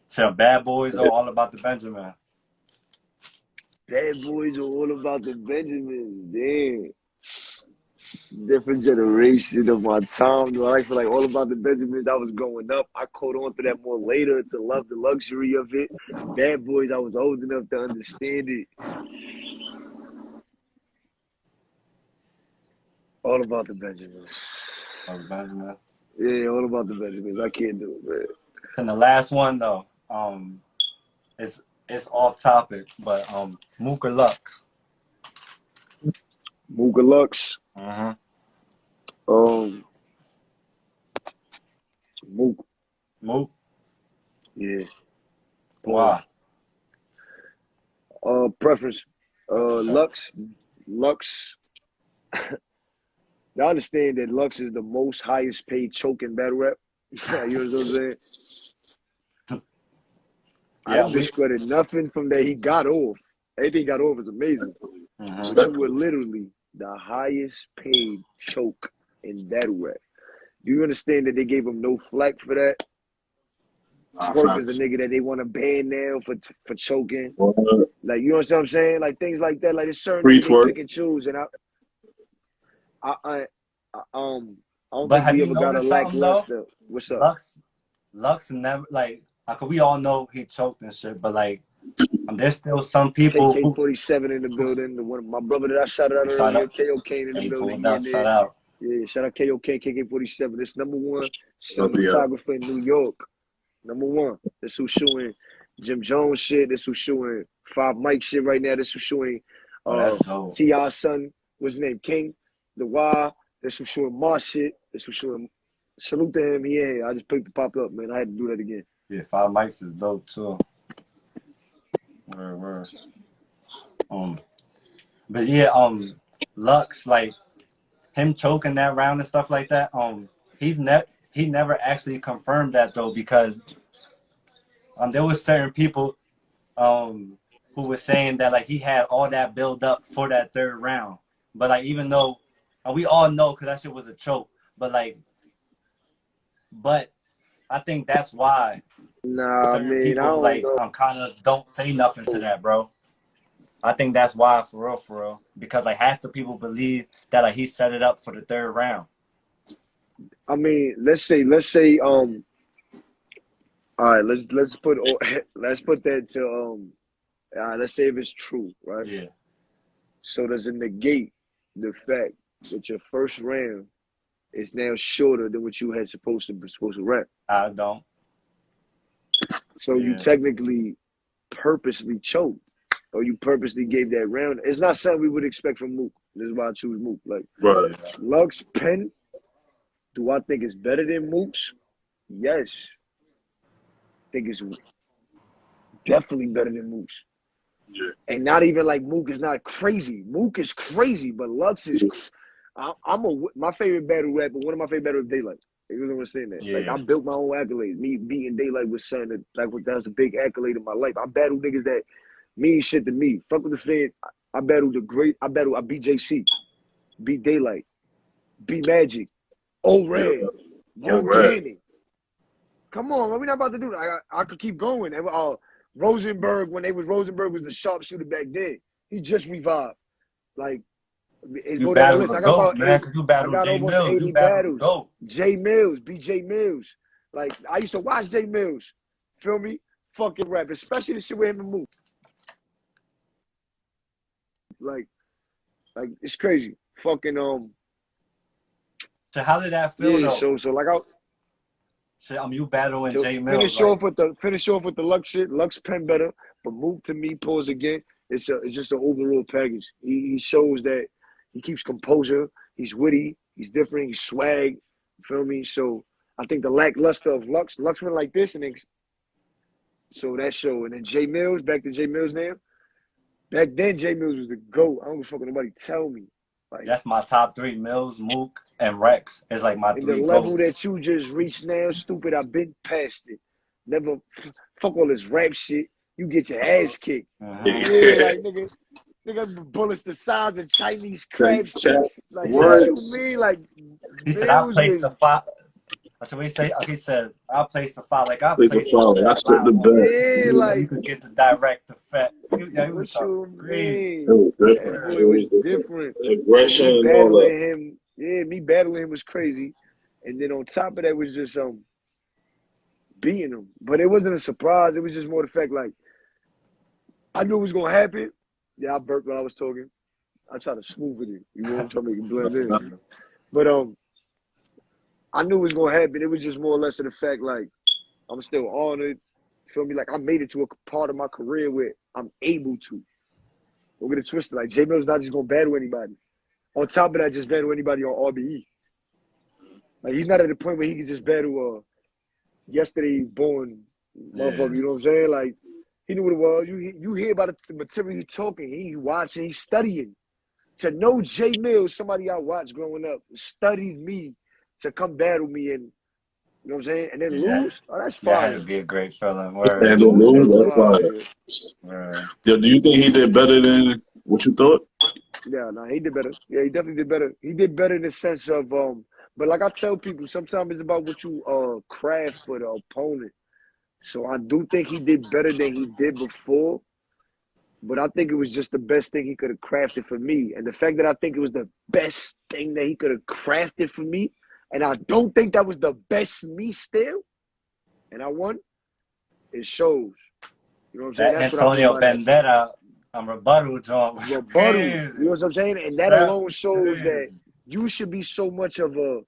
So Bad Boys are all about the Benjamin. Bad Boys are all about the Benjamins. Damn. Different generation of my time. I feel like all about the Benjamins. I was growing up. I caught on to that more later to love the luxury of it. Bad Boys, I was old enough to understand it. All about the Benjamins. All the Benjamin. Yeah, all about the Benjamins. I can't do it, man. And the last one though, it's off topic, but Mook or Lux? Mook or Lux? Mook. Mook? Yeah. Why? Preference. Lux. I understand that Lux is the most highest paid choking battle rap. You know what I'm saying? I don't discredit nothing from that he got off. Everything he got off is amazing. But you were literally the highest paid choke in battle rap. Do you understand that they gave him no flack for that? Twerk is a nigga that they want to ban now for choking. Like, you know what I'm saying? Like, things like that. Like, there's certain things they pick and choose. And I don't think we ever got a lackluster. What's up? Lux never, like, we all know he choked and shit, but like, there's still some people. KK-47 in the building. The one, my brother that I shouted out earlier, KO Kane in the building. Shout out. Yeah, shout out KO Kane, KK-47. This #1 cinematographer in New York. #1. This who's shooting Jim Jones shit. This who's shooting 5 Mike shit right now. This who's shooting T.I.'s son. What's his name? King. The Y. This who's shooting Mars shit. This who's shooting. Salute to him. Yeah, I just picked the pop up, man. I had to do that again. Yeah, 5 Mics is dope too. Word. But yeah, Lux, like him choking that round and stuff like that. He never actually confirmed that though, because there was certain people who were saying that like he had all that build up for that 3rd round, but like even though we all know because that shit was a choke, but I think that's why. Nah, man, people, I don't know. Kind of don't say nothing to that, bro. I think that's why, for real, because like half the people believe that like he set it up for the 3rd round. I mean, let's say, all right, let's put that to all right, let's say if it's true, right? Yeah. So does it negate the fact that your 1st round is now shorter than what you had supposed to rap? I don't. So you technically purposely choked, or you purposely gave that round. It's not something we would expect from Mook. This is why I choose Mook. Like, Lux pen, do I think it's better than Mook's? Yes. I think it's definitely better than Mook's. Yeah. And not even like Mook is not crazy. Mook is crazy, but Lux is. My favorite battle rapper. One of my favorite battle Daylight. You know what I'm saying? That like I built my own accolades. Me beating Daylight was something that was a big accolade in my life. I battled niggas that mean shit to me. Fuck with the fan. I battled I beat JC, beat Daylight, B Magic, O Red, Yeah. Young Cannon. Come on, man, we're not about to do that. I could keep going. Rosenberg, Rosenberg was the sharpshooter back then. He just revived. Like, you battled the GOAT, man, because you battled J almost Mills. 80 You battled the battles. GOAT. J Mills, BJ Mills. Like, I used to watch J Mills. Feel me? Fucking rap, especially the shit with him and Mook. Like it's crazy. Fucking So how did that feel though? So like you battling J Mills. Finish off with the Lux shit. Lux pen better, but Mook to me, pause again. It's just an overall package. He shows that he keeps composure. He's witty. He's different. He's swag. You feel me? So I think the lackluster of Lux went like this, and then so that show. And then J Mills, back to J Mills now. Back then, J Mills was the GOAT. I don't give a fuck what nobody tell me. Like, that's my top three: Mills, Mook, and Rex. It's like my three the level GOATs. that you just reached now, stupid. I've been past it. Never fuck all this rap shit. You get your ass kicked. Yeah, like nigga, bullets the size of Chinese crab sticks. Like, what you mean? Like, he said, I placed the five. That's what he said. He said, I placed the five. Like, I placed the five. That's the best. Yeah, like, you could get the direct effect. He was crazy. It was different. Aggression Me and all that. battling him, me battling him was crazy. And then on top of that was just beating him. But it wasn't a surprise. It was just more the fact, like, I knew it was gonna happen. Yeah, I burped when I was talking. I tried to smooth it. You know, I'm trying to make it blend in. But I knew it was gonna happen. It was just more or less of the fact, like, I'm still honored. Feel me? Like, I made it to a part of my career where I'm able to. Don't get it twisted. Like, J Mill's not just gonna battle anybody. On top of that, just battle anybody on RBE. Like, he's not at the point where he can just battle yesterday born motherfucker. You know what I'm saying? Like, he knew what it was. You hear about the material he's talking. He watching. He's studying. To know J Mills, somebody I watched growing up, studied me to come battle me and, you know what I'm saying? And then lose? Oh, that's fire. That had to be a great feeling. And then lose, that's fire. Yeah, do you think he did better than what you thought? Yeah, he did better. Yeah, he definitely did better. He did better in the sense of, but like I tell people, sometimes it's about what you craft for the opponent. So I do think he did better than he did before, but I think it was just the best thing he could have crafted for me. And the fact that I think it was the best thing that he could have crafted for me, and I don't think that was the best me still, and I won, it shows. You know what I'm saying? That Antonio Bandera rebuttal job. Rebuttal. You know what I'm saying? And that alone shows that you should be so much of a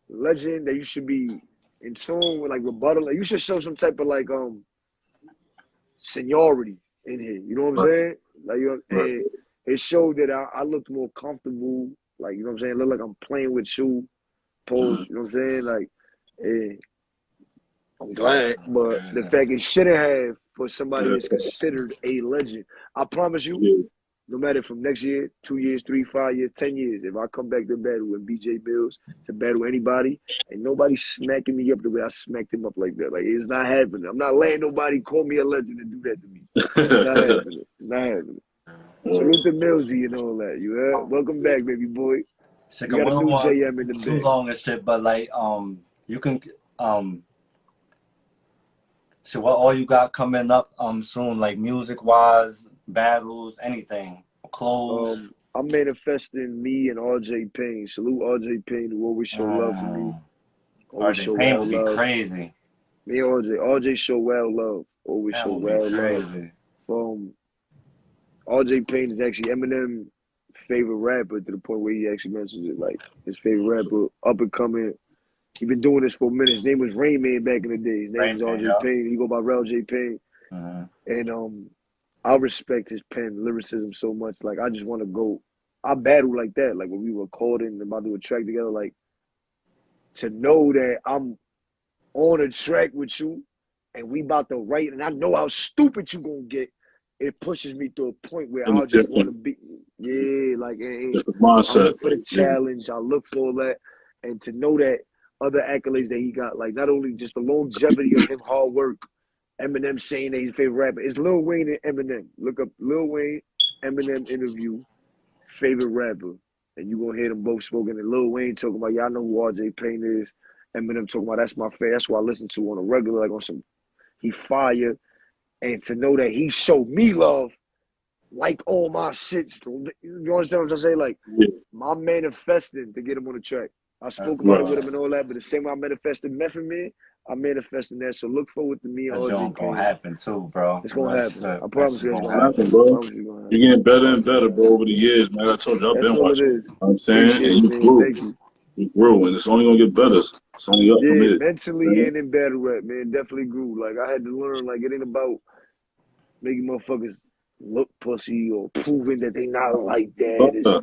legend that you should be in tune with, like, rebuttal. Like, you should show some type of, like, seniority in here. You know what I'm saying? Like, it showed that I looked more comfortable. Like, you know what I'm saying? It looked like I'm playing with you. Pose. You know what I'm saying? Like, I'm glad. But the fact it shouldn't have for somebody that's considered a legend. I promise you, no matter from next year, 2 years, 3, 5 years, 10 years, if I come back to battle with BJ Mills, to battle anybody, and nobody's smacking me up the way I smacked him up like that. Like, it's not happening. I'm not letting nobody call me a legend and do that to me. It's not happening. It's not happening. Salute to Millsy and all that. You heard? Welcome back, baby boy. We got a new JM in the too long and shit, but like you can so what all you got coming up soon, like music wise, battles, anything, clothes. I'm manifesting me and RJ Payne. Salute RJ Payne who always show love for me. RJ Payne would be crazy. Me and RJ show well love. Always show well love. RJ Payne is actually Eminem's favorite rapper to the point where he actually mentions it, like his favorite rapper, up and coming. He been doing this for a minute. His name was Rain Man back in the day. His name is RJ Payne. He go by Rel J Payne. And I respect his pen lyricism so much. Like, I just want to go. I battle like that. Like, when we were recording and about to do a track together, like, to know that I'm on a track with you and we about to write, and I know how stupid you gonna get. It pushes me to a point where I just want to be, like, I look for the challenge. I look for all that. And to know that other accolades that he got, like, not only just the longevity of him, hard work, Eminem saying that he's a favorite rapper. It's Lil Wayne and Eminem. Look up Lil Wayne, Eminem interview, favorite rapper. and you gonna hear them both spoken. And Lil Wayne talking about, yeah, I know who RJ Payne is. Eminem talking about, that's my fan. That's who I listen to on a regular, like on some, he fire. And to know that he showed me love, like all my shits. You understand what I'm saying? Like, my manifesting to get him on the track. I spoke about it with him and all that, but the same way I manifested Method Man, I'm manifesting that. So look forward to me and RJ Payne. Gonna happen too, bro. It's gonna happen. I promise you it's gonna happen, bro. You're getting better and better, bro, over the years, man. I told you, I've been watching. You know what I'm saying? And you grew. Thank you. You grew, and it's only gonna get better. It's only up from it. Mentally and in battle rap, man. Definitely grew. Like, I had to learn, like, it ain't about making motherfuckers look pussy or proving that they not like that.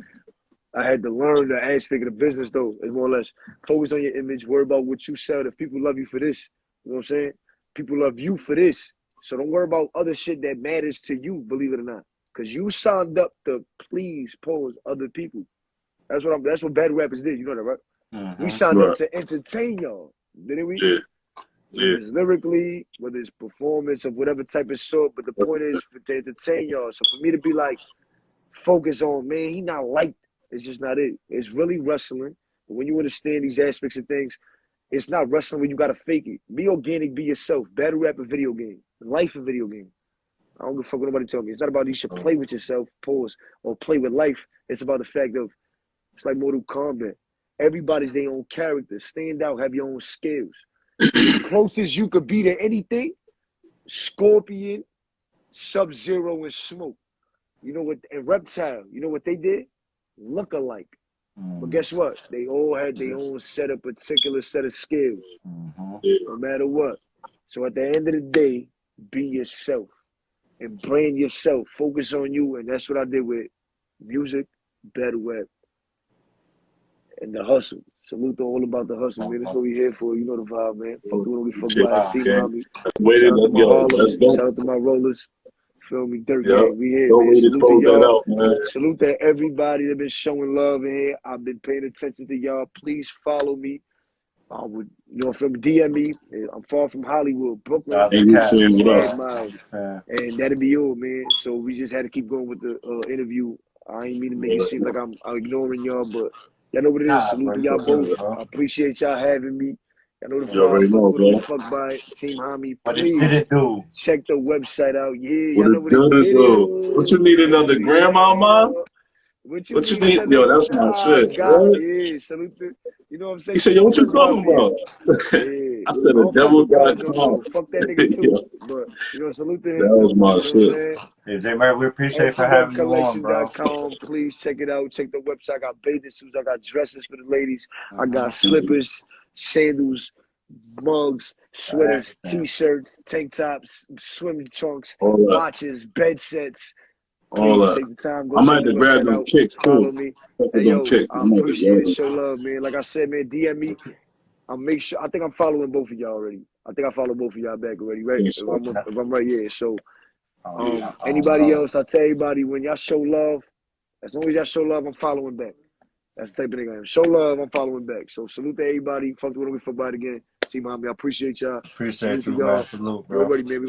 I had to learn the aspect of the business, though. It's more or less focus on your image, worry about what you sell. If people love you for this, you know what I'm saying? People love you for this. So don't worry about other shit that matters to you, believe it or not. Because you signed up to please pose other people. That's what bad rappers did. You know that, right? Mm-hmm. We signed up to entertain y'all, didn't we? Yeah. Whether it's lyrically, whether it's performance of whatever type of sort, but the point is to entertain y'all. So for me to be like, focus on, man, he not like, it's just not it. It's really wrestling. But when you understand these aspects of things, it's not wrestling where you gotta fake it. Be organic, be yourself. Battle rap a video game. Life a video game. I don't give a fuck what nobody tell me. It's not about you should play with yourself, pause, or play with life. It's about the fact of, it's like Mortal Kombat. Everybody's their own character. Stand out, have your own skills. The closest you could be to anything, Scorpion, Sub-Zero, and Smoke. You know what? And Reptile, you know what they did? Look alike. But guess what? They all had their own set of particular set of skills. No matter what. So at the end of the day, be yourself. And brand yourself. Focus on you. And that's what I did with music, battle rap, and the hustle. Salute to all about the hustle, man. That's what we here for. You know the vibe, man. Fuck the one we fuck by team, homie. Shout out to my rollers. Feel me? Dirt gang. We here, man. Salute to y'all. Salute to everybody that been showing love in here. I've been paying attention to y'all. Please follow me. You know, from DM me. I'm far from Hollywood, Brooklyn. And that'll be all, man. So we just had to keep going with the interview. I ain't mean to make it seem like I'm ignoring y'all, but y'all know what it is. Salute to y'all both. I appreciate y'all having me. Y'all know the vibe. Fuck by it. Team Homie. Please check the website out. Yeah, y'all know what it is. What you need another grandmama? What you need? Yo, that's my shit. Yeah, salute to, you know what I'm saying? He said, yo, what you talking about? I said, the devil got caught. Fuck that nigga too. But, you know, salute to him. That was my shit. Hey, J. Murray, we appreciate for having you on, bro. Please check it out. Check the website. I got bathing suits. I got dresses for the ladies. I got slippers, sandals, mugs, sweaters, T-shirts, tank tops, swim trunks, watches, bed sets. All that. Take the time, I might have to grab them chicks too. Follow me. Hey, yo, I appreciate it. Show love, man. Like I said, man, DM me. I'll make sure. I think I'm following both of y'all already. I think I follow both of y'all back already, right? If I'm right, yeah. So, anybody else, I tell everybody, when y'all show love, as long as y'all show love, I'm following back. That's the type of thing I am. Show love, I'm following back. So, salute to everybody. Fuck the one we fuck by it again. See, mommy, I appreciate y'all. Appreciate you, man. Salute, bro. Everybody, man.